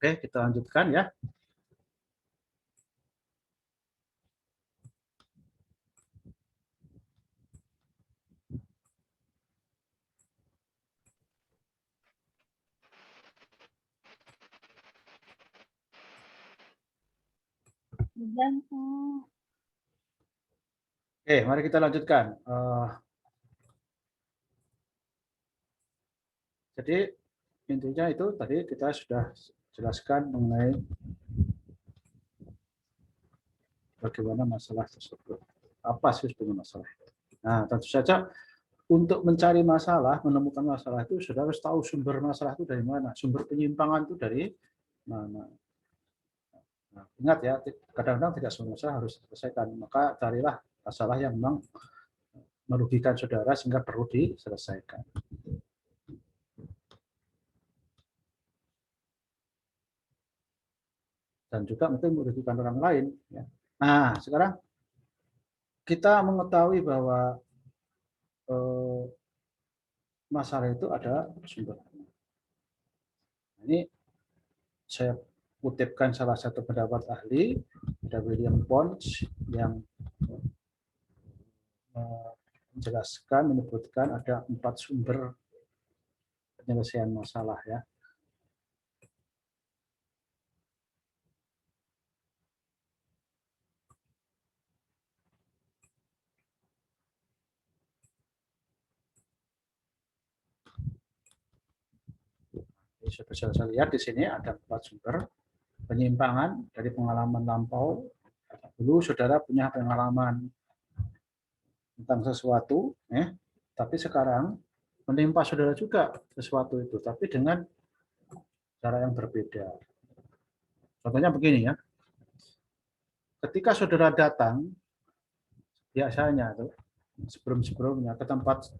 Oke, kita lanjutkan ya. Oke, mari kita lanjutkan. Jadi intinya itu tadi kita sudah jelaskan mengenai bagaimana masalah tersebut. Apa sih sebenarnya masalah? Nah, tentu saja untuk mencari masalah, menemukan masalah itu sudah harus tahu sumber masalah itu dari mana, sumber penyimpangan itu dari mana. Nah, ingat ya, kadang-kadang tidak semua masalah harus diselesaikan. Maka carilah masalah yang memang merugikan saudara sehingga perlu diselesaikan. Dan juga mungkin merugikan orang lain. Ya. Nah, sekarang kita mengetahui bahwa masalah itu ada sumbernya. Ini saya kutipkan salah satu pendapat ahli, ada William Pons yang menjelaskan, menyebutkan ada 4 sumber penyelesaian masalah ya. Bisa saya lihat di sini ada 4 sumber penyimpangan dari pengalaman lampau. Dulu saudara punya pengalaman tentang sesuatu, tapi sekarang menimpa saudara juga sesuatu itu, tapi dengan cara yang berbeda. Contohnya begini ya, ketika saudara datang, biasanya tuh sebelum-sebelumnya ke tempat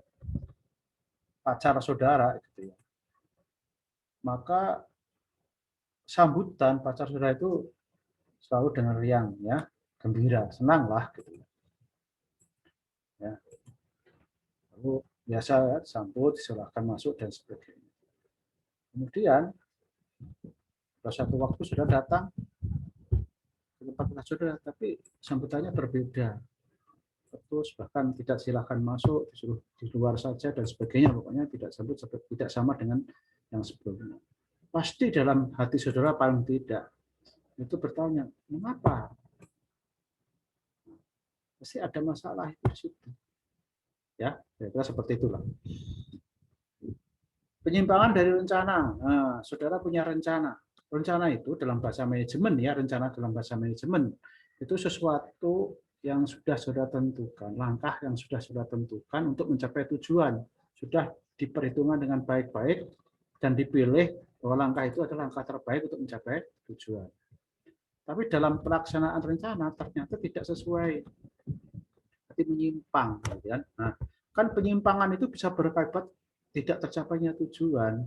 pacar saudara, gitu ya, maka sambutan pacar saudara itu selalu dengan riang, ya, gembira, senang lah, gitu ya. Lalu biasa ya, sambut, silakan masuk dan sebagainya. Kemudian pada satu waktu sudah datang ke tempat pacar saudara, tapi sambutannya berbeda. Terus bahkan tidak silakan masuk, disuruh di luar saja dan sebagainya, pokoknya tidak sama dengan yang sebelumnya. Pasti dalam hati saudara paling tidak itu bertanya, mengapa? Pasti ada masalah itu di situ. Ya, kira-kira seperti itulah. Penyimpangan dari rencana. Nah, saudara punya rencana. Rencana itu dalam bahasa manajemen ya, rencana dalam bahasa manajemen itu sesuatu yang sudah saudara tentukan, langkah yang sudah saudara tentukan untuk mencapai tujuan. Sudah diperhitungkan dengan baik-baik dan dipilih bahwa langkah itu adalah langkah terbaik untuk mencapai tujuan. Tapi dalam pelaksanaan rencana ternyata tidak sesuai, berarti menyimpang. Nah, kan penyimpangan itu bisa berakibat tidak tercapainya tujuan.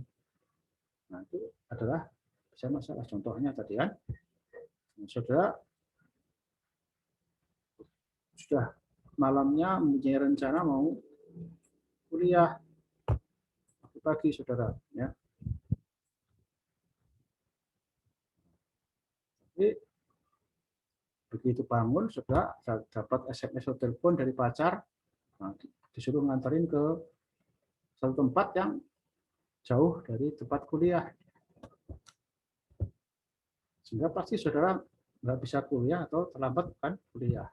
Nah, itu adalah bisa masalah. Contohnya tadi kan, saudara sudah malamnya mempunyai rencana mau kuliah pagi saudara, ya. Jadi begitu bangun sudah dapat SMS atau telepon dari pacar, nah, disuruh nganterin ke satu tempat yang jauh dari tempat kuliah, sehingga pasti saudara nggak bisa kuliah atau terlambat kan kuliah.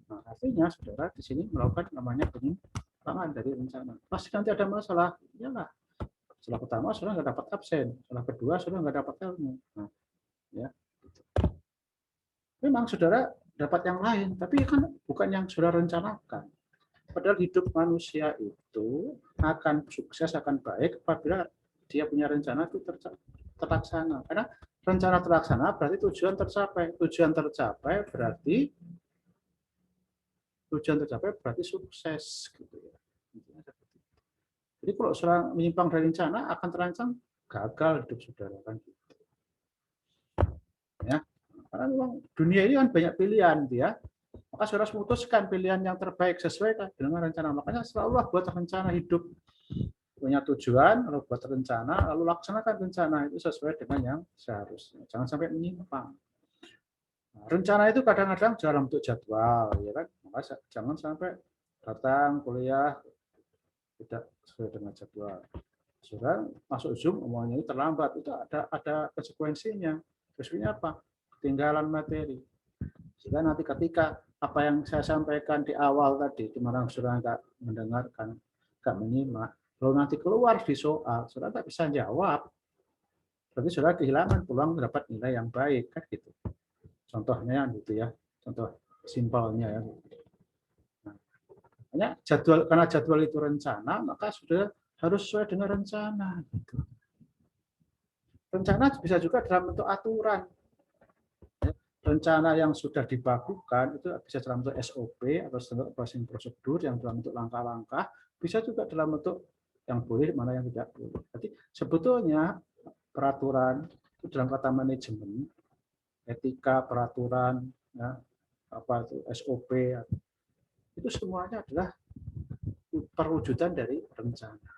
Nah, artinya saudara di sini melakukan namanya penyimpangan dari rencana. Pasti nanti ada masalah, iyalah. Setelah pertama saudara nggak dapat absen, setelah kedua saudara nggak dapat ilmu. Nah, ya. Memang saudara dapat yang lain, tapi kan bukan yang saudara rencanakan. Padahal hidup manusia itu akan sukses, akan baik apabila dia punya rencana itu terlaksana. Karena rencana terlaksana berarti tujuan tercapai. Tujuan tercapai berarti sukses, gitu ya. Jadi kalau saudara menyimpang dari rencana akan terancam gagal hidup saudara kan gitu. Ya. Karena memang dunia ini kan banyak pilihan, ya. Maka saudara harus memutuskan pilihan yang terbaik sesuai dengan rencana. Makanya selalu buat rencana hidup. punya tujuan, lalu buat rencana, lalu laksanakan rencana itu sesuai dengan yang seharusnya. Jangan sampai menyimpang. Nah, rencana itu kadang-kadang dalam bentuk jadwal, ya kan? Maka jangan sampai datang kuliah tidak sesuai dengan jadwal. Sudah masuk Zoom, omongannya ini terlambat, itu ada konsekuensinya. Konsekuensinya apa? Ketinggalan materi. Sehingga nanti ketika apa yang saya sampaikan di awal tadi, di mana sudah nggak mendengarkan, nggak menyimak, lalu nanti keluar di soal, sudah nggak bisa jawab, berarti sudah kehilangan peluang dapat nilai yang baik, kan gitu. Contohnya gitu ya, contoh simpelnya ya. Nah, jadwal, karena jadwal itu rencana, maka sudah harus sesuai dengan rencana. Gitu. Rencana bisa juga dalam bentuk aturan. Rencana yang sudah dibakukan itu bisa dalam bentuk SOP atau standard operating prosedur yang dalam bentuk langkah-langkah, bisa juga dalam bentuk yang boleh, mana yang tidak boleh. Jadi sebetulnya peraturan itu dalam kata manajemen, etika, peraturan, ya, apa itu SOP, itu semuanya adalah perwujudan dari rencana.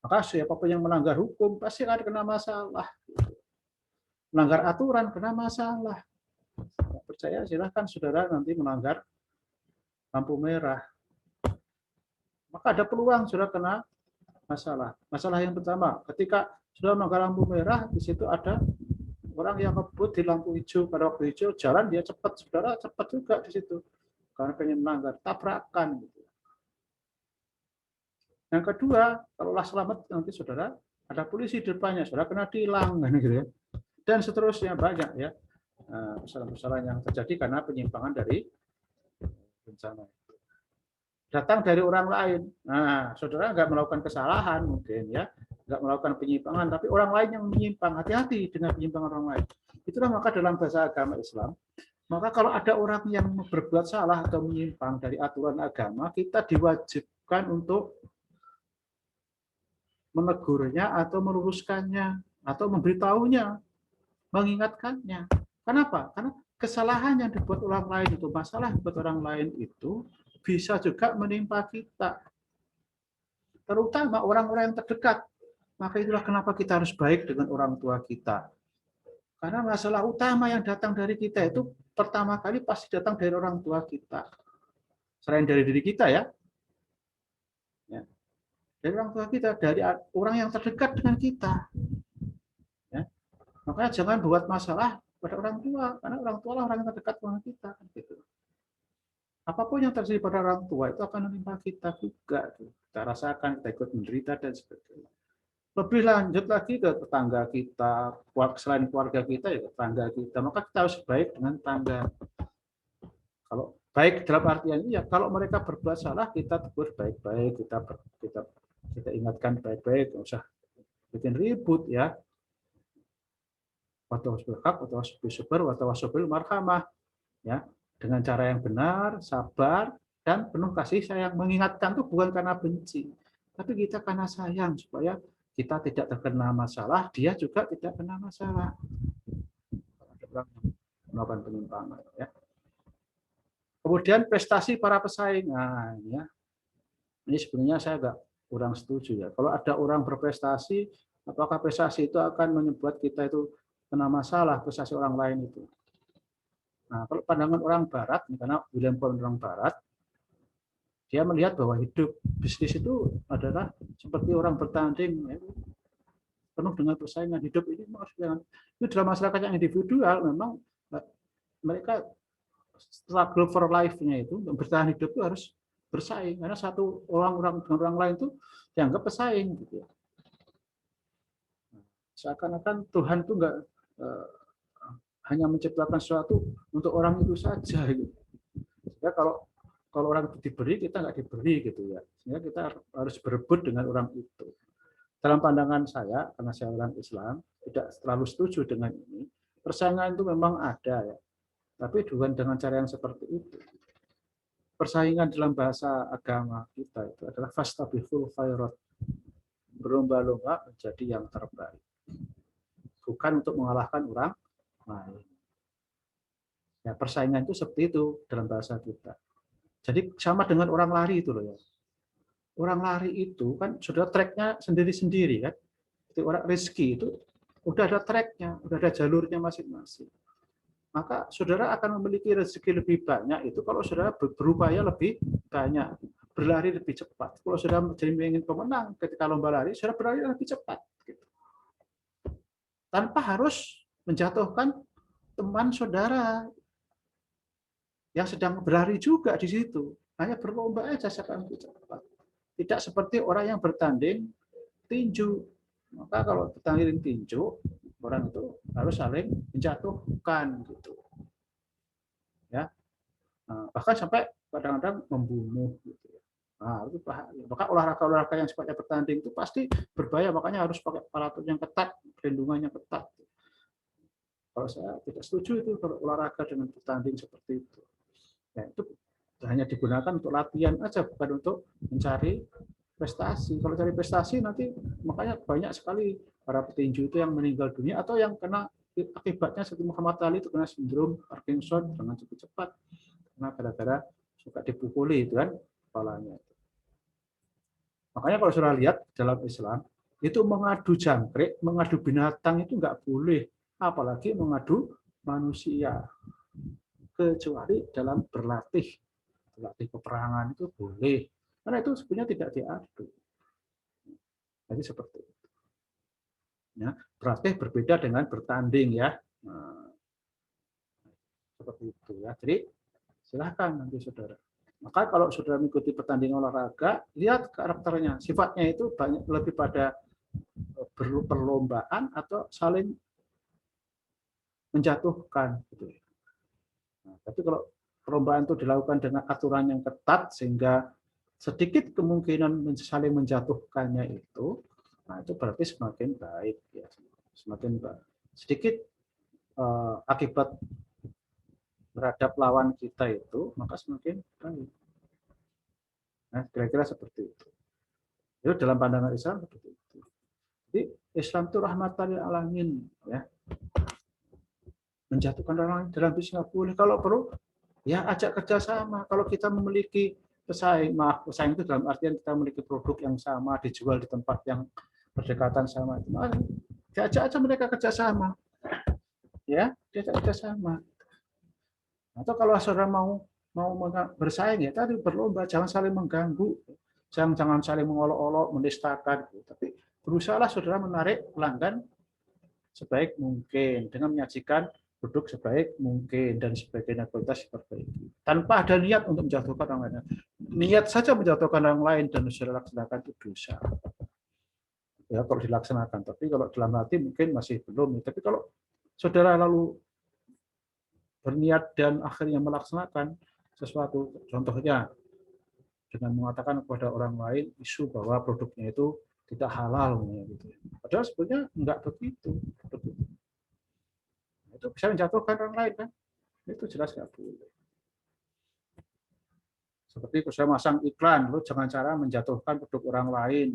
Maka siapapun yang melanggar hukum pasti akan kena masalah. Melanggar aturan kena masalah. Tidak percaya silahkan saudara nanti melanggar lampu merah. Maka ada peluang saudara kena masalah. Masalah yang pertama, ketika sudah melanggar lampu merah, di situ ada orang yang ngebut di lampu hijau. Pada waktu hijau jalan dia cepat, saudara cepat juga di situ. Karena pengen melanggar, tabrakan. Yang kedua, kalau selamat nanti saudara ada polisi di depannya, saudara kena tilang, gitu ya. Dan seterusnya banyak ya persoalan-persoalan yang terjadi karena penyimpangan dari bencana. Datang dari orang lain. Nah, saudara nggak melakukan kesalahan mungkin ya, nggak melakukan penyimpangan, tapi orang lain yang menyimpang. Hati-hati dengan penyimpangan orang lain. Itulah maka dalam bahasa agama Islam, maka kalau ada orang yang berbuat salah atau menyimpang dari aturan agama, kita diwajibkan untuk menegurnya atau meluruskannya atau memberitahunya, mengingatkannya. Kenapa? Karena kesalahan yang dibuat orang lain itu, masalah yang dibuat orang lain itu bisa juga menimpa kita. Terutama orang-orang yang terdekat. Maka itulah kenapa kita harus baik dengan orang tua kita. Karena masalah utama yang datang dari kita itu pertama kali pasti datang dari orang tua kita. Selain dari diri kita ya. Dari orang tua kita, dari orang yang terdekat dengan kita. Ya. Makanya jangan buat masalah pada orang tua, karena orang tua lah orang yang terdekat dengan kita. Gitu. Apapun yang terjadi pada orang tua itu akan menimpa kita juga. Kita rasakan, kita ikut menderita dan sebagainya. Lebih lanjut lagi ke tetangga kita, selain keluarga kita ya tetangga kita. Maka kita harus baik dengan tetangga. Kalau baik dalam artian ini ya, kalau mereka berbuat salah kita tegur baik-baik, kita ingatkan baik-baik, nggak usah bikin ribut ya. Watawasbil haq, watawasbil sabr, watawasbil marhamah. Ya, dengan cara yang benar, sabar, dan penuh kasih sayang. Mengingatkan itu bukan karena benci, tapi kita karena sayang supaya kita tidak terkena masalah, dia juga tidak kena masalah. Ada orang yang melakukan penyimpangan. Ya. Kemudian prestasi para pesaing. Nah, ya. Ini sebenarnya saya agak kurang setuju ya. Kalau ada orang berprestasi, apakah prestasi itu akan membuat kita itu kena masalah, prestasi orang lain itu? Nah, kalau pandangan orang Barat, karena William Pohl orang Barat, dia melihat bahwa hidup bisnis itu adalah seperti orang bertanding, ya, penuh dengan persaingan. Hidup ini itu dalam masyarakat yang individual memang mereka struggle for life-nya itu, untuk bertahan hidup itu harus bersaing, karena satu orang dengan orang lain itu dianggap pesaing gitu ya. Seakan-akan Tuhan itu enggak hanya menciptakan sesuatu untuk orang itu saja gitu. Ya kalau orang diberi kita nggak diberi gitu ya. Sehingga kita harus berebut dengan orang itu. Dalam pandangan saya, karena saya orang Islam, tidak terlalu setuju dengan ini. Persaingan itu memang ada ya, tapi bukan dengan cara yang seperti itu. Persaingan dalam bahasa agama kita itu adalah fastabiqul khairat, berlomba-lomba menjadi yang terbaik, bukan untuk mengalahkan orang lain. Ya, persaingan itu seperti itu dalam bahasa kita. Jadi sama dengan orang lari itu loh ya. orang lari itu kan sudah tracknya sendiri-sendiri kan. Jadi orang rezeki itu udah ada tracknya, udah ada jalurnya masing-masing. Maka saudara akan memiliki rezeki lebih banyak itu kalau saudara berupaya lebih banyak, berlari lebih cepat. Kalau saudara jadi ingin pemenang ketika lomba lari, saudara berlari lebih cepat. Gitu. Tanpa harus menjatuhkan teman saudara yang sedang berlari juga di situ. Hanya berlomba aja siapa yang lebih cepat. Tidak seperti orang yang bertanding tinju. Maka kalau bertanding tinju, orang itu harus saling menjatuhkan gitu. Ya. Bahkan sampai kadang-kadang membunuh gitu. Nah, itu bahaya. Maka olahraga-olahraga yang sifatnya bertanding itu pasti berbahaya, makanya harus pakai aparatur yang ketat, perlindungannya ketat. Kalau saya tidak setuju itu kalau olahraga dengan bertanding seperti itu. Ya, itu hanya digunakan untuk latihan aja, bukan untuk mencari prestasi. Kalau cari prestasi nanti makanya banyak sekali para petinju itu yang meninggal dunia atau yang kena akibatnya seperti Muhammad Ali itu kena sindrom Parkinson dengan cukup cepat karena gara-gara suka dipukuli itu kan kepalanya. Makanya kalau sudah lihat dalam Islam itu mengadu jangkrik, mengadu binatang itu nggak boleh, apalagi mengadu manusia. Kecuali dalam berlatih peperangan itu boleh, karena itu sebenarnya tidak diadu. Jadi seperti itu. Ya, berlatih berbeda dengan bertanding ya. Nah, seperti itu ya. Jadi silahkan nanti saudara. Maka kalau saudara mengikuti pertandingan olahraga, lihat karakternya, sifatnya itu banyak lebih pada perlombaan atau saling menjatuhkan gitu. Nah, tapi kalau perlombaan itu dilakukan dengan aturan yang ketat sehingga sedikit kemungkinan saling menjatuhkannya itu, nah itu berarti semakin baik ya, semakin baik. Sedikit akibat terhadap lawan kita itu, maka semakin baik. Nah, kira-kira seperti itu. Itu dalam pandangan Islam seperti itu. Jadi Islam itu rahmatan lil alamin ya. Menjatuhkan orang dalam bisnis nggak boleh. Kalau perlu ya ajak kerjasama. Kalau kita memiliki pesaing, maaf pesaing itu dalam artian kita memiliki produk yang sama dijual di tempat yang berdekatan sama itu, diajak aja mereka kerjasama, ya diajak kerjasama. Atau kalau saudara mau bersaing ya tadi berlomba, jangan saling mengganggu, jangan saling mengolok-olok, menistakan, tapi berusahalah saudara menarik pelanggan sebaik mungkin dengan menyajikan produk sebaik mungkin dan sebagainya, kualitas diperbaiki tanpa ada niat untuk menjatuhkan orang lain. Niat saja menjatuhkan orang lain dan saudara laksanakan itu dosa. Ya kalau dilaksanakan, tapi kalau dalam hati mungkin masih belum. Tapi kalau saudara lalu berniat dan akhirnya melaksanakan sesuatu, contohnya dengan mengatakan kepada orang lain isu bahwa produknya itu tidak halal, gitu. Padahal sebetulnya enggak begitu. Itu bisa menjatuhkan orang lain kan? Itu jelas nggak boleh. Seperti saya masang iklan, lo jangan cara menjatuhkan produk orang lain.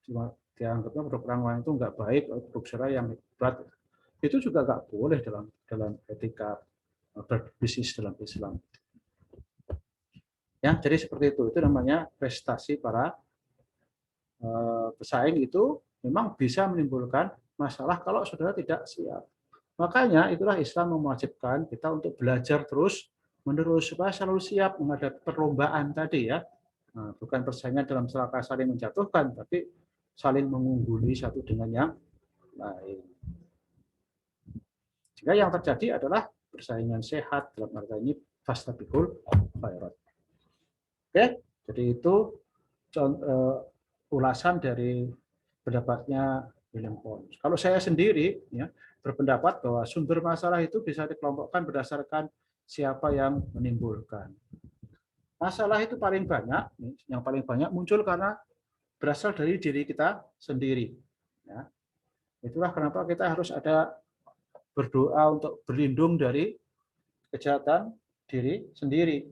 Cuma dianggapnya produk orang lain itu nggak baik, produk saya yang hebat. Itu juga nggak boleh dalam etika berbisnis dalam Islam. Ya, jadi seperti itu. Itu namanya prestasi para pesaing itu memang bisa menimbulkan masalah kalau saudara tidak siap. Makanya itulah Islam mewajibkan kita untuk belajar terus menerus supaya selalu siap menghadapi perlombaan tadi ya. Nah, bukan persaingan dalam rangka saling menjatuhkan, tapi saling mengungguli satu dengan yang lain. Jika yang terjadi adalah persaingan sehat dalam arti ini fastabiqul khairat. Oke, jadi itu ulasan dari pendapatnya William Pons. Kalau saya sendiri ya berpendapat bahwa sumber masalah itu bisa dikelompokkan berdasarkan siapa yang menimbulkan. Masalah itu paling banyak, yang paling banyak muncul karena berasal dari diri kita sendiri. Ya. Itulah kenapa kita harus ada berdoa untuk berlindung dari kejahatan diri sendiri.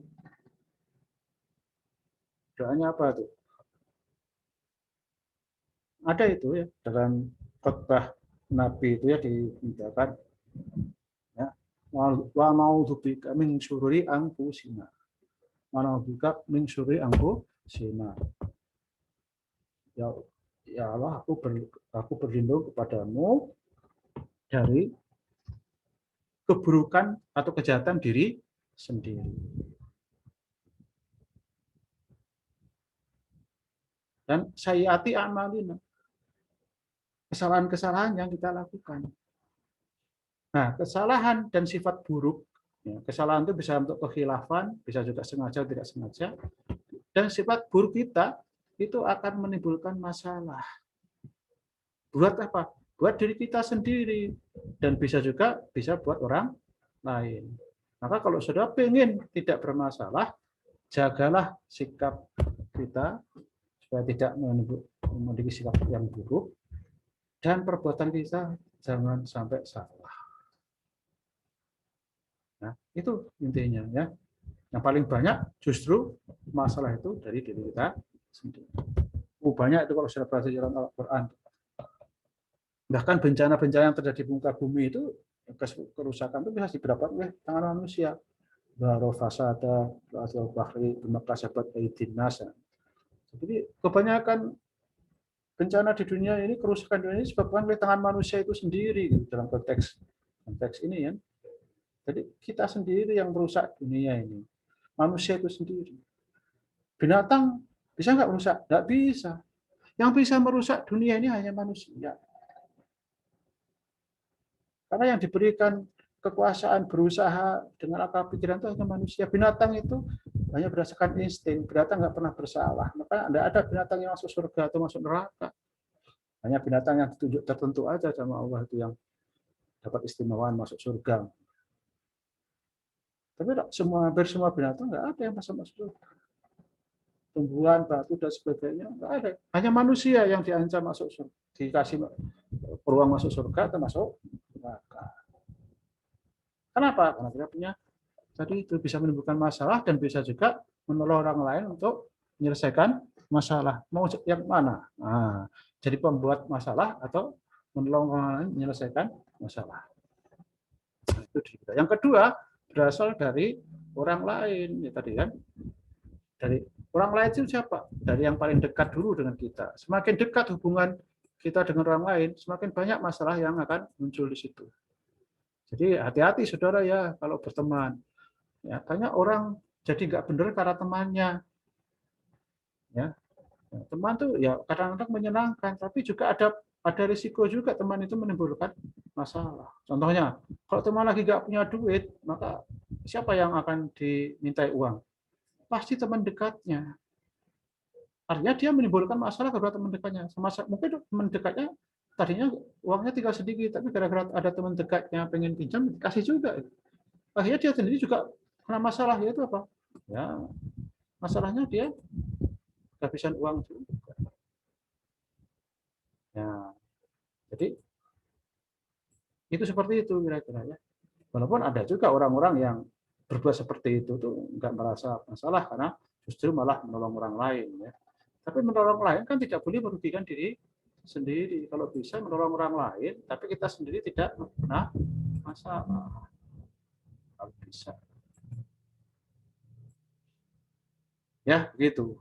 Doanya apa tuh? Ada itu ya dalam khotbah Nabi itu ya dimintakan ya wa ma'udzubika min syururi anfusina. Wa na'udzubika min syururi anfusina. ya, ya Allah, aku berlindung kepadamu dari keburukan atau kejahatan diri sendiri. Dan sayyiati a'malina, kesalahan-kesalahan yang kita lakukan. Nah, kesalahan dan sifat buruk, ya, kesalahan itu bisa untuk kekhilafan, bisa juga sengaja tidak sengaja, dan sifat buruk kita itu akan menimbulkan masalah. Buat apa? Buat diri kita sendiri, dan bisa juga bisa buat orang lain. Maka kalau sudah ingin tidak bermasalah, jagalah sikap kita supaya tidak memiliki sikap yang buruk, dan perbuatan kita jangan sampai salah. Nah, itu intinya ya. Yang paling banyak justru masalah itu dari diri kita sendiri. Banyak itu kalau sudah baca dalam Al-Quran. Bahkan bencana-bencana yang terjadi di muka bumi itu, kerusakan itu bisa diberapa oleh tangan manusia. Barofasada, atau bahri, bimakasabat, aidinnas. Jadi kebanyakan bencana di dunia ini, kerusakan dunia ini disebabkan oleh tangan manusia itu sendiri gitu, dalam konteks ini ya. Jadi kita sendiri yang merusak dunia ini. Manusia itu sendiri. Binatang bisa nggak merusak? Nggak bisa. Yang bisa merusak dunia ini hanya manusia. Karena yang diberikan kekuasaan berusaha dengan akal pikiran itu hanya manusia. Binatang itu hanya berdasarkan insting. Binatang nggak pernah bersalah. Maka tidak ada binatang yang masuk surga atau masuk neraka. Hanya binatang yang ditunjuk tertentu aja sama Allah itu yang dapat istimewaan masuk surga. Tapi hampir semua binatang nggak ada yang masuk surga. Tumbuhan, batu, dan sebagainya nggak ada. Hanya manusia yang diancam masuk surga. Dikasih peluang masuk surga atau masuk neraka. Kenapa? Karena kita punya tadi itu bisa menimbulkan masalah dan bisa juga menolong orang lain untuk menyelesaikan masalah. Mau yang mana? Nah, jadi pembuat masalah atau menolong orang lain menyelesaikan masalah. Nah, itu dia. Yang kedua berasal dari orang lain ya tadi kan. Dari orang lain itu siapa? Dari yang paling dekat dulu dengan kita. Semakin dekat hubungan kita dengan orang lain, semakin banyak masalah yang akan muncul di situ. Jadi hati-hati saudara ya kalau berteman. Ya, banyak orang jadi nggak benar karena temannya. Ya, teman tuh ya kadang-kadang menyenangkan, tapi juga ada risiko juga teman itu menimbulkan masalah. Contohnya, kalau teman lagi nggak punya duit, maka siapa yang akan dimintai uang? Pasti teman dekatnya. Artinya dia menimbulkan masalah kepada teman dekatnya. Mungkin teman dekatnya tadinya uangnya tinggal sedikit, tapi gara-gara ada teman dekatnya pengen pinjam, kasih juga. Akhirnya dia sendiri juga kena masalah, yaitu apa? Ya, masalahnya dia kehabisan uang juga. Ya, jadi itu seperti itu kira-kira ya. Walaupun ada juga orang-orang yang berbuat seperti itu tuh nggak merasa masalah karena justru malah menolong orang lain ya. Tapi menolong lain kan tidak boleh merugikan diri sendiri. Kalau bisa menolong orang lain, tapi kita sendiri tidak pernah masalah. Kalau bisa. Ya, begitu.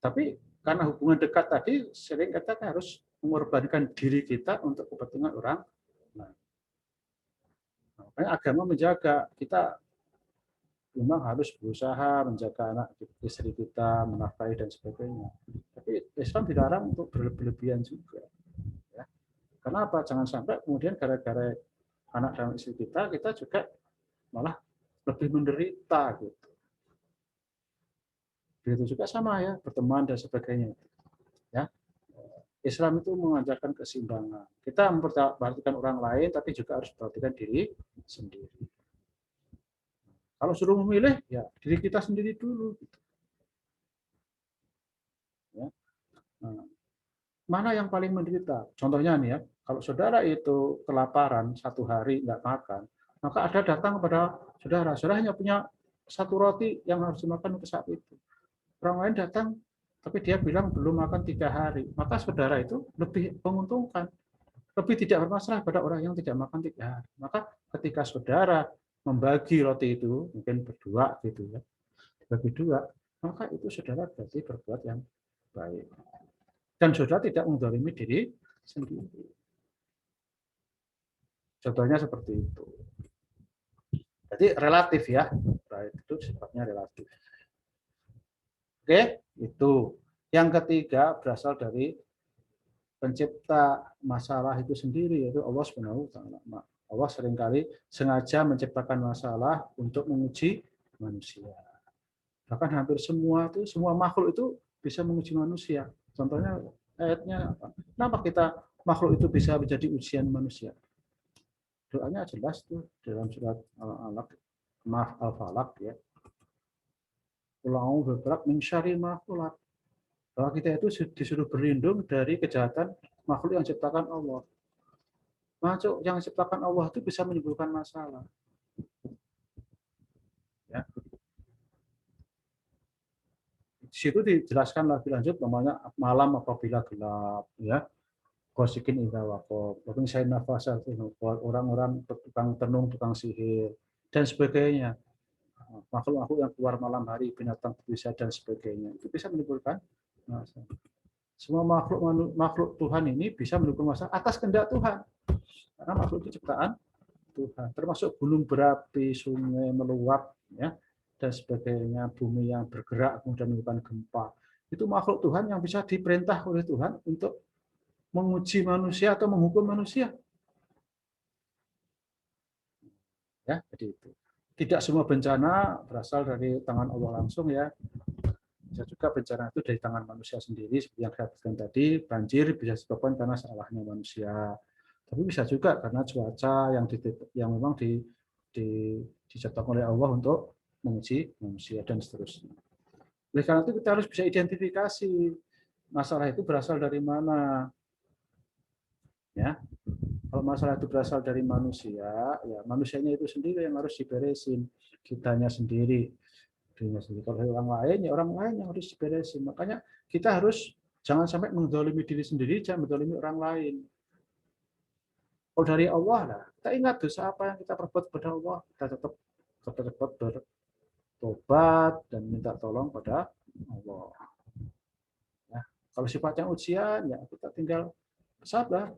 Tapi karena hubungan dekat tadi, sering kita harus mengorbankan diri kita untuk kepentingan orang lain. Makanya agama menjaga kita memang harus berusaha menjaga anak istri kita, menafkahi dan sebagainya. Tapi Islam dilarang untuk berlebihan juga. Ya. Kenapa? Jangan sampai kemudian gara-gara anak dan istri kita juga malah lebih menderita gitu. Begitu juga sama ya, berteman dan sebagainya. Ya. Islam itu mengajarkan keseimbangan. Kita memperhatikan orang lain, tapi juga harus memperhatikan diri sendiri. Kalau suruh memilih, ya diri kita sendiri dulu. Gitu. Ya. Nah, mana yang paling menderita? Contohnya nih ya, kalau saudara itu kelaparan satu hari nggak makan, maka ada datang kepada saudara, saudara hanya punya satu roti yang harus dimakan untuk saat itu. Orang lain datang, tapi dia bilang belum makan 3 hari, maka saudara itu lebih menguntungkan, lebih tidak bermasalah pada orang yang tidak makan 3 hari. Maka ketika saudara membagi roti itu, mungkin berdua gitu ya, bagi dua, maka itu saudara berarti berbuat yang baik. Dan saudara tidak menzalimi diri sendiri. Contohnya seperti itu. Jadi relatif ya, itu sifatnya relatif. Oke, itu. Yang ketiga berasal dari pencipta masalah itu sendiri, yaitu Allah Subhanahu wa taala. Allah seringkali sengaja menciptakan masalah untuk menguji manusia. Bahkan hampir semua makhluk itu bisa menguji manusia. Contohnya ayatnya apa? Kenapa kita makhluk itu bisa menjadi ujian manusia? Doanya jelas tuh dalam surat Al-Alaq, maaf Al-Falaq ya. Ulang bergerak min syarri ma khalaq. Bahwa kita itu disuruh berlindung dari kejahatan makhluk yang diciptakan Allah. Makhluk yang diciptakan Allah itu bisa menimbulkan masalah. Ya. Di situ dijelaskan lebih lanjut namanya malam apabila gelap, ya. Kosikin idza waqab, saya nafasa orang-orang tukang tenung, tukang sihir dan sebagainya. Makhluk-makhluk yang keluar malam hari, binatang berbisa dan sebagainya. Itu bisa menimbulkan masalah. Semua makhluk Tuhan ini bisa menimbulkan masalah atas kehendak Tuhan. Karena makhluk itu ciptaan Tuhan, termasuk gunung berapi, sungai meluap, ya, dan sebagainya, bumi yang bergerak kemudian menimbulkan gempa. Itu makhluk Tuhan yang bisa diperintah oleh Tuhan untuk menguji manusia atau menghukum manusia. Ya, jadi itu. Tidak semua bencana berasal dari tangan Allah langsung ya. Bisa juga bencana itu dari tangan manusia sendiri, seperti yang saya katakan tadi, banjir bisa disebabkan karena salahnya manusia. Tapi bisa juga karena cuaca yang memang diciptakan oleh Allah untuk menguji manusia dan seterusnya. Oleh karena itu kita harus bisa identifikasi masalah itu berasal dari mana. Ya, kalau masalah itu berasal dari manusia, ya manusianya itu sendiri yang harus diberesin, kitanya sendiri. Kalau orang lain, ya orang lain yang harus diberesin. Makanya kita harus jangan sampai menzalimi diri sendiri, jangan menzalimi orang lain. Kalau dari Allah lah, kita ingat dosa apa yang kita perbuat kepada Allah, kita tetap bertobat dan minta tolong pada Allah. Ya, kalau sifatnya ujian, ya kita tinggal sabar,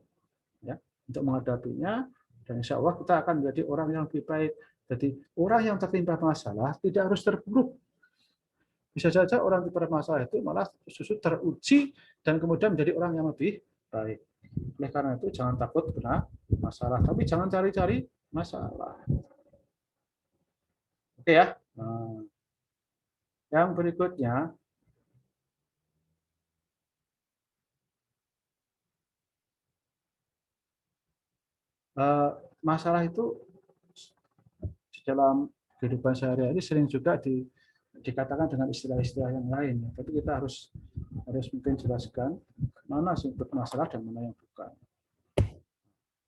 ya, untuk menghadapinya, dan insya Allah kita akan menjadi orang yang lebih baik. Jadi orang yang tertimpa masalah tidak harus terpuruk. Bisa saja orang yang tertimpa masalah itu malah justru teruji dan kemudian menjadi orang yang lebih baik. Oleh karena itu jangan takut kena masalah, tapi jangan cari-cari masalah. Oke ya. Nah, yang berikutnya masalah itu di dalam kehidupan sehari-hari sering juga dikatakan dengan istilah-istilah yang lain. Tapi kita harus mungkin jelaskan mana sih masalah dan mana yang bukan.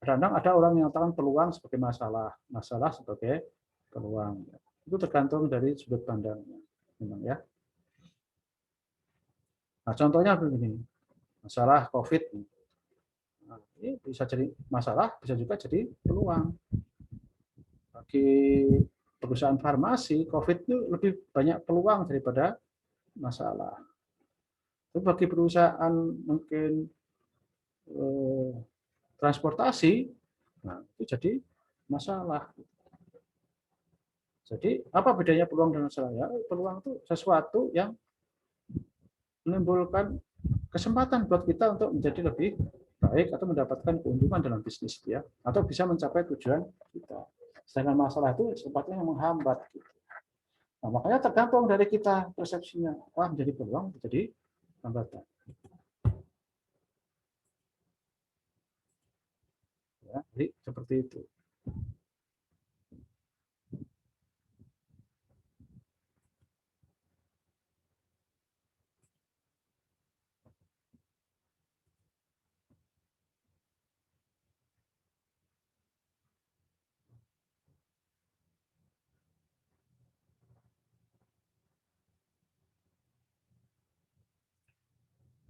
Kadang ada orang yang mengatakan peluang sebagai masalah, masalah sebagai peluang. Itu tergantung dari sudut pandangnya, memang ya. Nah, contohnya begini, masalah COVID. Nah, ini bisa jadi masalah, bisa juga jadi peluang. Bagi perusahaan farmasi, COVID itu lebih banyak peluang daripada masalah. Tapi bagi perusahaan mungkin transportasi, nah itu jadi masalah. Jadi apa bedanya peluang dan masalah? Ya, peluang itu sesuatu yang menimbulkan kesempatan buat kita untuk menjadi lebih baik atau mendapatkan keuntungan dalam bisnis ya, atau bisa mencapai tujuan kita. Sedangkan masalah itu sifatnya yang menghambat. Gitu. Nah, makanya tergantung dari kita persepsinya. Wah, menjadi peluang, menjadi hambatan. Ya, jadi seperti itu.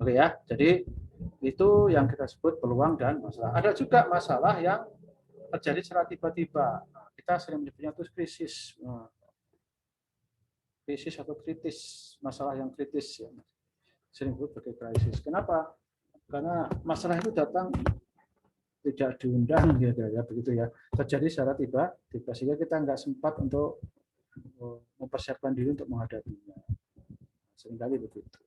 Oke ya, jadi itu yang kita sebut peluang dan masalah. Ada juga masalah yang terjadi secara tiba-tiba. Nah, kita sering menyebutnya itu krisis. Nah, krisis atau kritis, masalah yang kritis ya. Sering disebut sebagai krisis. Kenapa? karena masalah itu datang tidak diundang gitu ya, begitu ya, terjadi secara tiba-tiba sehingga kita nggak sempat untuk mempersiapkan diri untuk menghadapinya. Seringkali begitu.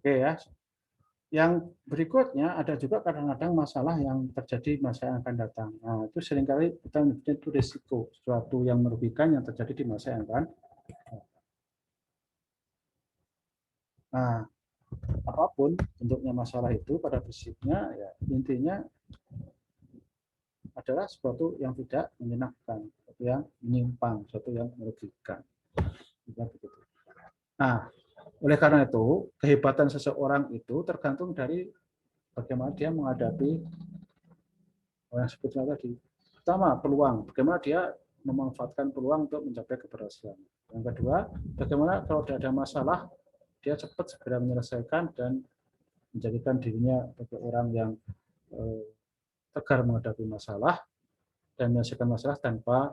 Oke ya. Yang berikutnya ada juga kadang-kadang masalah yang terjadi masa yang akan datang. Nah, itu seringkali kita menyebutnya itu risiko, sesuatu yang merugikan yang terjadi di masa yang akan datang. Nah, apapun bentuknya masalah itu pada prinsipnya ya intinya adalah sesuatu yang tidak menyenangkan, sesuatu yang menyimpang, sesuatu yang merugikan. Nah, oleh karena itu kehebatan seseorang itu tergantung dari bagaimana dia menghadapi yang sebutnya tadi. Pertama, peluang. Bagaimana dia memanfaatkan peluang untuk mencapai keberhasilan. Yang kedua, bagaimana kalau ada masalah, dia cepat segera menyelesaikan dan menjadikan dirinya sebagai orang yang tegar menghadapi masalah dan menyelesaikan masalah tanpa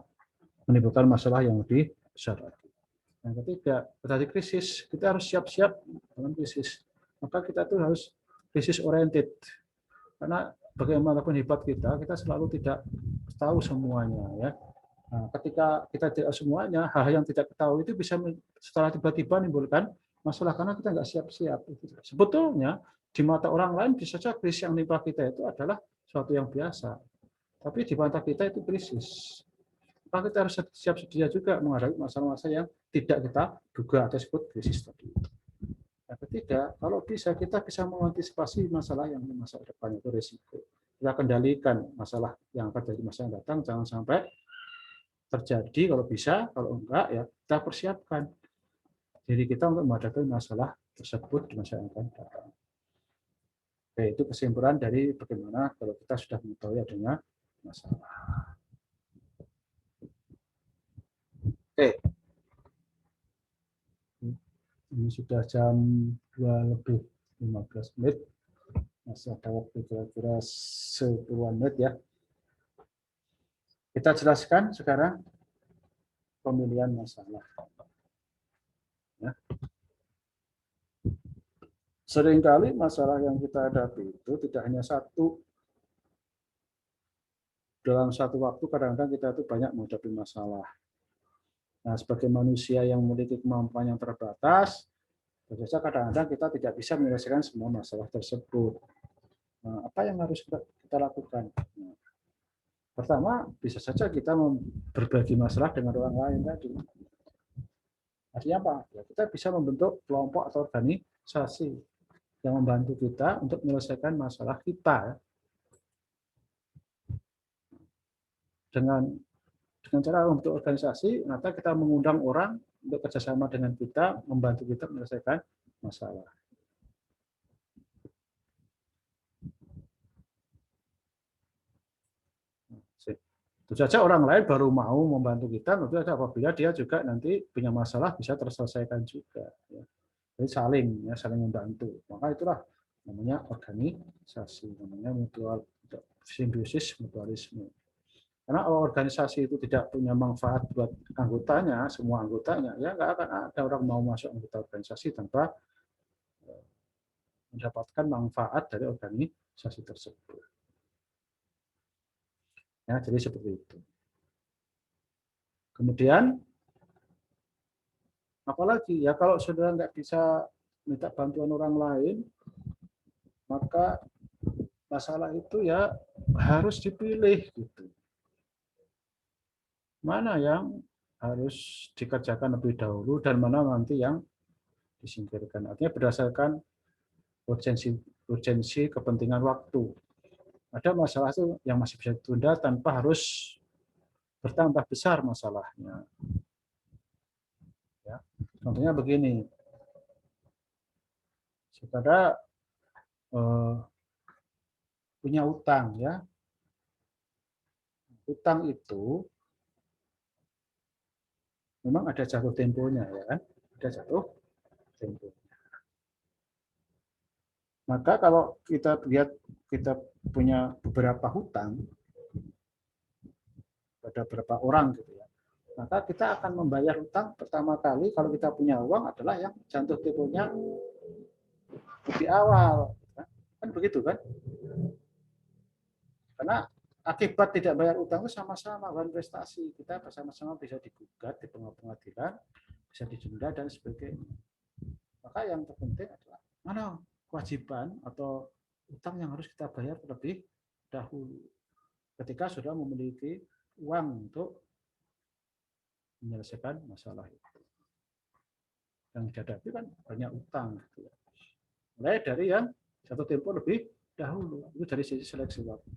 menimbulkan masalah yang lebih besar lagi. Yang ketiga, terjadi krisis, kita harus siap-siap dalam krisis. Maka kita tuh harus krisis oriented. Karena bagaimanapun hebat kita selalu tidak tahu semuanya ya. Nah, ketika kita tidak semuanya, hal yang tidak ketahui itu bisa setelah tiba-tiba menimbulkan masalah karena kita nggak siap-siap. Sebetulnya di mata orang lain bisa saja krisis yang menimpa kita itu adalah sesuatu yang biasa. Tapi di mata kita itu krisis. Maka kita harus siap sedia juga menghadapi masalah-masalah yang tidak kita duga atau disebut krisis tadi. Yang ketiga, kalau bisa kita bisa mengantisipasi masalah yang di masa depan itu risiko. Kita kendalikan masalah yang akan terjadi masa yang datang, jangan sampai terjadi. Kalau bisa, kalau enggak ya kita persiapkan diri kita untuk menghadapi masalah tersebut di masa yang akan datang. Oke, itu kesimpulan dari bagaimana kalau kita sudah mengetahui adanya masalah. Oke. Ini sudah jam 2 lebih 15 menit. Masih ada waktu kira-kira 10 menit ya. Kita jelaskan sekarang pemilihan masalah. Ya. Seringkali masalah yang kita hadapi itu tidak hanya satu. Dalam satu waktu kadang-kadang kita itu banyak menghadapi masalah. Nah, sebagai manusia yang memiliki kemampuan yang terbatas, biasanya kadang-kadang kita tidak bisa menyelesaikan semua masalah tersebut. Nah, apa yang harus kita lakukan? Nah, pertama, bisa saja kita berbagi masalah dengan orang lain tadi. Artinya apa? Ya, kita bisa membentuk kelompok atau organisasi yang membantu kita untuk menyelesaikan masalah kita. Dengan cara membentuk organisasi, maka kita mengundang orang untuk kerjasama dengan kita, membantu kita menyelesaikan masalah. Tentu saja orang lain baru mau membantu kita, tentu saja apabila dia juga nanti punya masalah bisa terselesaikan juga. Jadi saling membantu. Maka itulah namanya organisasi, namanya mutual simbiosis mutualisme. Karena organisasi itu tidak punya manfaat buat anggotanya, semua anggotanya, ya nggak akan ada orang mau masuk anggota organisasi tanpa mendapatkan manfaat dari organisasi tersebut. Ya, jadi seperti itu. Kemudian, apalagi ya kalau saudara nggak bisa minta bantuan orang lain, maka masalah itu ya harus dipilih gitu. Mana yang harus dikerjakan lebih dahulu dan mana nanti yang disingkirkan. Artinya berdasarkan urgensi kepentingan waktu. Ada masalah itu yang masih bisa ditunda tanpa harus bertambah besar masalahnya. Ya. Contohnya begini, saudara punya utang, ya. Utang itu memang ada jatuh temponya, ya kan? Ada jatuh tempo. Maka kalau kita lihat kita punya beberapa hutang pada beberapa orang gitu ya, maka kita akan membayar hutang pertama kali kalau kita punya uang adalah yang jatuh temponya lebih awal, kan begitu kan? Karena akibat tidak bayar utang itu sama-sama bukan prestasi, kita bersama-sama bisa digugat di pengadilan, bisa ditunda dan sebagainya. Maka yang terpenting adalah mana kewajiban atau utang yang harus kita bayar terlebih dahulu ketika sudah memiliki uang untuk menyelesaikan masalah itu. Yang dihadapi kan banyak utang. Mulai dari yang jatuh tempo lebih dahulu. Itu dari sisi seleksi waktu.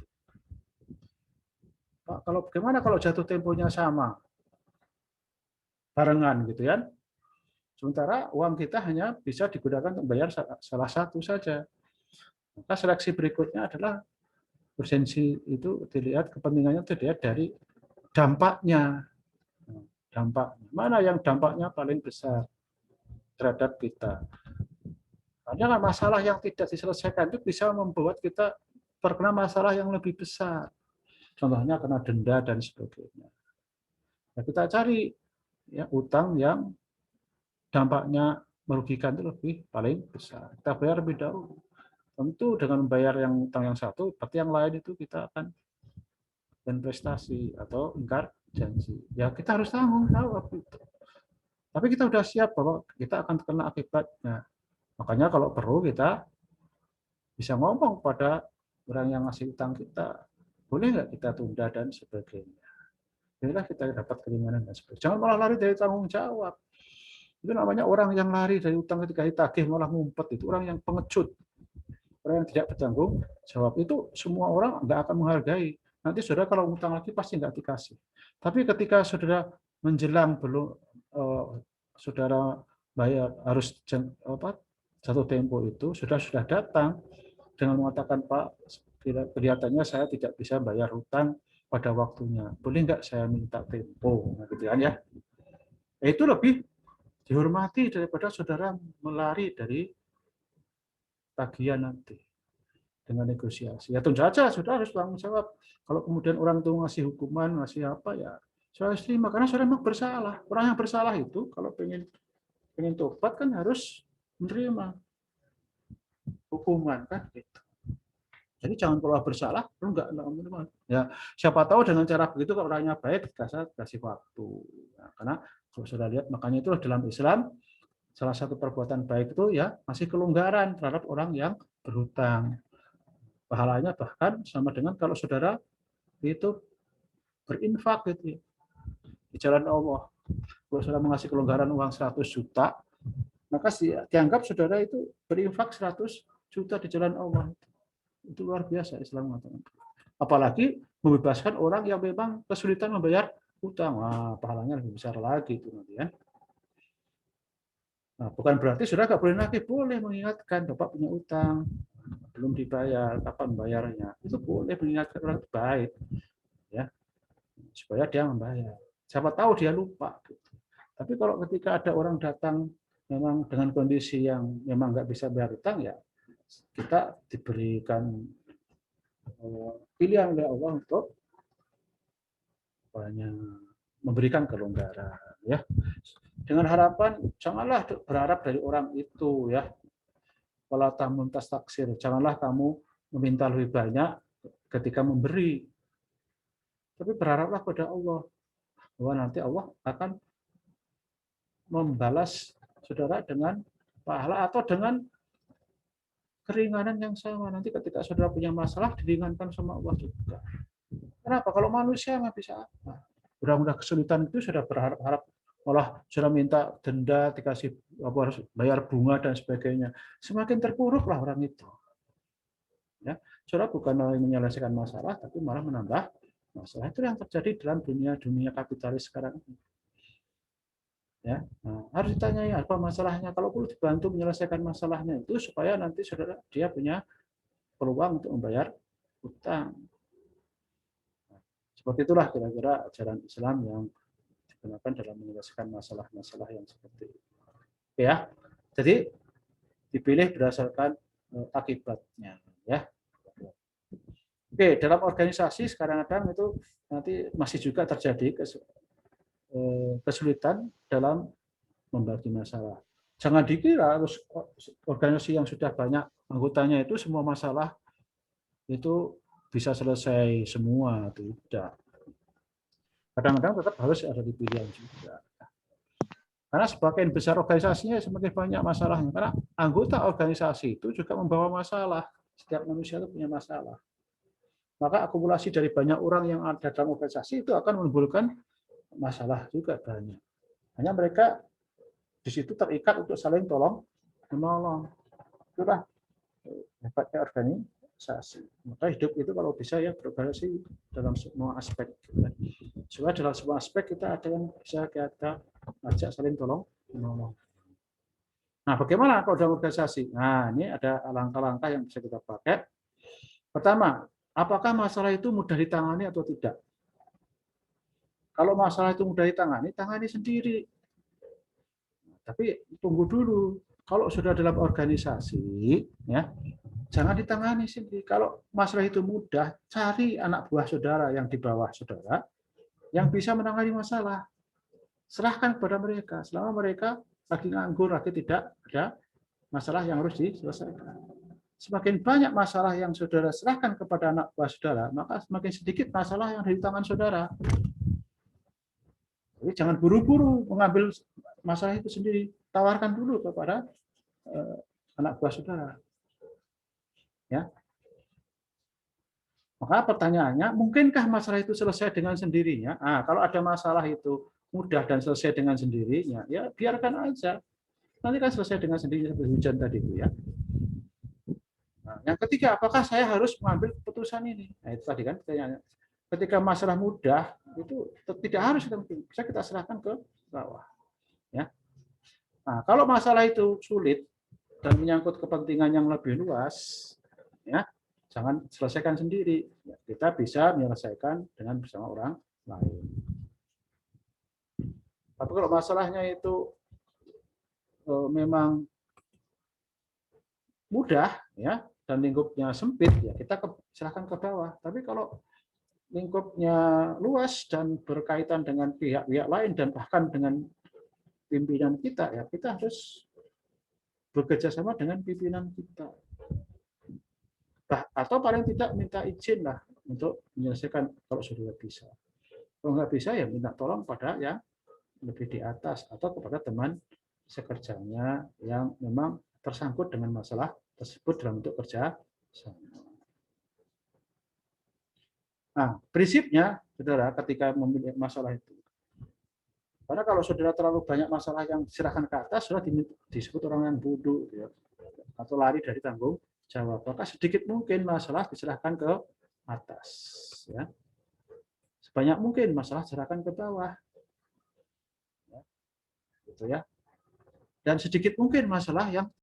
Pak, kalau bagaimana kalau jatuh temponya sama? Barengan gitu ya. Sementara uang kita hanya bisa digunakan untuk bayar salah satu saja. Maka seleksi berikutnya adalah urgensi itu dilihat, kepentingannya itu dilihat dari dampaknya. Dampaknya. Mana yang dampaknya paling besar terhadap kita. Karena masalah yang tidak diselesaikan itu bisa membuat kita terkena masalah yang lebih besar. Contohnya kena denda dan sebagainya. Nah, kita cari ya, utang yang dampaknya merugikan itu lebih paling besar. Kita bayar lebih dahulu. Tentu dengan membayar yang utang yang satu, berarti yang lain itu kita akan dan prestasi atau ingkar janji. Ya kita harus tanggung jawab itu. Tapi kita sudah siap bahwa kita akan terkena akibatnya. Makanya kalau perlu kita bisa ngomong pada orang yang ngasih utang kita, boleh nggak kita tunda dan sebagainya. Inilah kita dapat keringanan dan sebagainya. Jangan malah lari dari tanggung jawab. Itu namanya orang yang lari dari utang ketika ditagih malah ngumpet, itu orang yang pengecut. Orang yang tidak bertanggung jawab itu semua orang nggak akan menghargai. Nanti saudara kalau utang lagi pasti nggak dikasih. Tapi ketika saudara menjelang belum saudara bayar harus jatuh tempo itu sudah datang dengan mengatakan Pak kelihatannya saya tidak bisa bayar hutang pada waktunya. Boleh nggak saya minta tempo? Nah, gitu kan ya. Itu lebih dihormati daripada saudara melari dari tagihan nanti dengan negosiasi. Ya tentu saja saudara harus tanggung jawab. Kalau kemudian orang itu ngasih hukuman, ngasih apa ya, saya harus terima karena saudara memang bersalah. Orang yang bersalah itu kalau pengen tobat kan harus menerima hukuman kan gitu. Jadi jangan kalau bersalah lu enggak menerima. Ya siapa tahu dengan cara begitu kalau orangnya baik kasih waktu. Nah, karena kalau sudah lihat makanya itu dalam Islam salah satu perbuatan baik itu ya masih kelonggaran terhadap orang yang berhutang. Pahalanya bahkan sama dengan kalau saudara itu berinfak gitu ya, di jalan Allah. Kalau saudara mengasih kelonggaran uang 100 juta, maka dianggap saudara itu berinfak 100 juta di jalan Allah. Itu luar biasa Islam. Apalagi membebaskan orang yang memang kesulitan membayar hutang. Wah, pahalanya lebih besar lagi itu nanti ya. Nah, bukan berarti saudara nggak boleh nagih, boleh mengingatkan Bapak punya utang belum dibayar, kapan bayarnya. Itu boleh mengingatkan orang baik ya, supaya dia membayar. Siapa tahu dia lupa. Gitu. Tapi kalau ketika ada orang datang memang dengan kondisi yang memang nggak bisa bayar utang ya, kita diberikan pilihan oleh Allah untuk memberikan kelonggaran ya. Dengan harapan janganlah berharap dari orang itu ya. Wala tamun tastaksir, janganlah kamu meminta lebih banyak ketika memberi. Tapi berharaplah pada Allah bahwa nanti Allah akan membalas saudara dengan pahala atau dengan keringanan yang sama. Nanti ketika saudara punya masalah diringankan sama Allah juga. Kenapa? Kalau manusia nggak bisa apa. Orang udah kesulitan itu sudah berharap-harap, malah sudah minta denda, dikasih apa, harus bayar bunga dan sebagainya. Semakin terpuruklah orang itu. Ya, saudara bukan menyelesaikan masalah, tapi malah menambah masalah. Itu yang terjadi dalam dunia kapitalis sekarang ini. Ya, nah, harus ditanyai apa masalahnya. Kalau perlu dibantu menyelesaikan masalahnya itu supaya nanti saudara dia punya peluang untuk membayar utang. Seperti itulah kira-kira ajaran Islam yang digunakan dalam menyelesaikan masalah-masalah yang seperti itu. Ya, jadi dipilih berdasarkan akibatnya. Ya. Oke, dalam organisasi kadang-kadang itu nanti masih juga terjadi kesulitan dalam membagi masalah. Jangan dikira harus organisasi yang sudah banyak anggotanya itu semua masalah itu bisa selesai semua, tidak. Kadang-kadang tetap harus ada dipilihan juga. Karena semakin besar organisasinya semakin banyak masalahnya. Karena anggota organisasi itu juga membawa masalah. Setiap manusia itu punya masalah. Maka akumulasi dari banyak orang yang ada dalam organisasi itu akan menimbulkan masalah juga banyak. Hanya mereka di situ terikat untuk saling tolong menolong. Itulah hebatnya organisasi. Maka hidup itu kalau bisa ya berorganisasi dalam semua aspek. Supaya dalam semua aspek kita ada yang bisa kita ajak saling tolong menolong. Nah, bagaimana kalau dalam organisasi? Nah, ini ada langkah-langkah yang bisa kita pakai. Pertama, apakah masalah itu mudah ditangani atau tidak? Kalau masalah itu mudah ditangani, tangani sendiri. Tapi tunggu dulu. Kalau sudah dalam organisasi, ya jangan ditangani sendiri. Kalau masalah itu mudah, cari anak buah saudara yang di bawah saudara yang bisa menangani masalah. Serahkan kepada mereka. Selama mereka lagi nganggur, lagi tidak ada masalah yang harus diselesaikan. Semakin banyak masalah yang saudara serahkan kepada anak buah saudara, maka semakin sedikit masalah yang ada di tangan saudara. Jadi jangan buru-buru mengambil masalah itu sendiri. Tawarkan dulu kepada anak buah saudara. Ya. Maka pertanyaannya, mungkinkah masalah itu selesai dengan sendirinya? Kalau ada masalah itu mudah dan selesai dengan sendirinya, ya biarkan aja. Nanti kan selesai dengan sendirinya seperti hujan tadi itu ya. Nah, yang ketiga, apakah saya harus mengambil keputusan ini? Nah, itu tadi kan pertanyaannya. Ketika masalah mudah itu tidak harus bisa kita serahkan ke bawah. Ya. Nah, kalau masalah itu sulit dan menyangkut kepentingan yang lebih luas, ya jangan selesaikan sendiri. Kita bisa menyelesaikan dengan bersama orang lain. Tapi kalau masalahnya itu memang mudah, ya dan lingkupnya sempit, ya kita serahkan ke bawah. Tapi kalau lingkupnya luas dan berkaitan dengan pihak-pihak lain dan bahkan dengan pimpinan kita, ya kita harus bekerja sama dengan pimpinan kita. Atau paling tidak minta izin lah untuk menyelesaikan kalau sudah bisa. Kalau nggak bisa ya minta tolong pada yang lebih di atas atau kepada teman sekerjanya yang memang tersangkut dengan masalah tersebut dalam bentuk kerja sama. Nah, prinsipnya, saudara, ketika memilih masalah itu, karena kalau saudara terlalu banyak masalah yang diserahkan ke atas, sudah disebut orang yang bodoh, ya, atau lari dari tanggung jawab. Maka sedikit mungkin masalah diserahkan ke atas, ya. Sebanyak mungkin masalah diserahkan ke bawah, ya. Gitu ya. Dan sedikit mungkin masalah yang